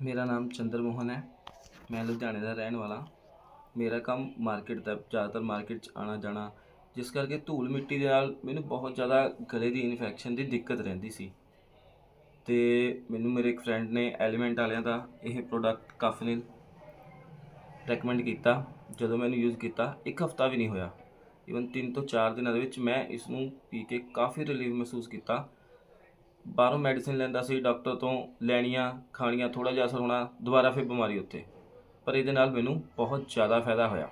ਮੇਰਾ ਨਾਮ ਚੰਦਰ ਮੋਹਨ ਹੈ। ਮੈਂ ਲੁਧਿਆਣੇ ਦਾ ਰਹਿਣ ਵਾਲਾ। ਮੇਰਾ ਕੰਮ ਮਾਰਕੀਟ ਦਾ, ਜ਼ਿਆਦਾਤਰ ਮਾਰਕੀਟ 'ਚ ਆਉਣਾ ਜਾਣਾ, ਜਿਸ ਕਰਕੇ ਧੂਲ ਮਿੱਟੀ ਦੇ ਨਾਲ ਮੈਨੂੰ ਬਹੁਤ ਜ਼ਿਆਦਾ ਗਲੇ ਦੀ ਇਨਫੈਕਸ਼ਨ ਦੀ ਦਿੱਕਤ ਰਹਿੰਦੀ ਸੀ। ਅਤੇ ਮੈਨੂੰ ਮੇਰੇ ਇੱਕ ਫਰੈਂਡ ਨੇ ਐਲੀਮੈਂਟ ਵਾਲਿਆਂ ਦਾ ਇਹ ਪ੍ਰੋਡਕਟ ਕਫਨਿਲ ਰეკਮੈਂਡ ਕੀਤਾ। ਜਦੋਂ ਮੈਨੂੰ ਯੂਜ਼ ਕੀਤਾ 1 ਹਫ਼ਤਾ ਵੀ ਨਹੀਂ ਹੋਇਆ, ਈਵਨ 3 ਤੋਂ 4 ਦਿਨਾਂ ਦੇ ਵਿੱਚ ਮੈਂ ਇਸ ਨੂੰ ਪੀ ਕੇ ਕਾਫੀ ਰਿਲੀਫ ਮਹਿਸੂਸ ਕੀਤਾ। ਬਾਹਰੋਂ ਮੈਡੀਸਿਨ ਲੈਂਦਾ ਸੀ, ਡਾਕਟਰ ਤੋਂ ਲੈਣੀਆਂ, ਖਾਣੀਆਂ, ਥੋੜ੍ਹਾ ਜਿਹਾ ਅਸਰ ਹੋਣਾ, ਦੁਬਾਰਾ ਫਿਰ ਬਿਮਾਰੀ ਉੱਥੇ। ਪਰ ਇਹਦੇ ਨਾਲ ਮੈਨੂੰ ਬਹੁਤ ਜ਼ਿਆਦਾ ਫਾਇਦਾ ਹੋਇਆ।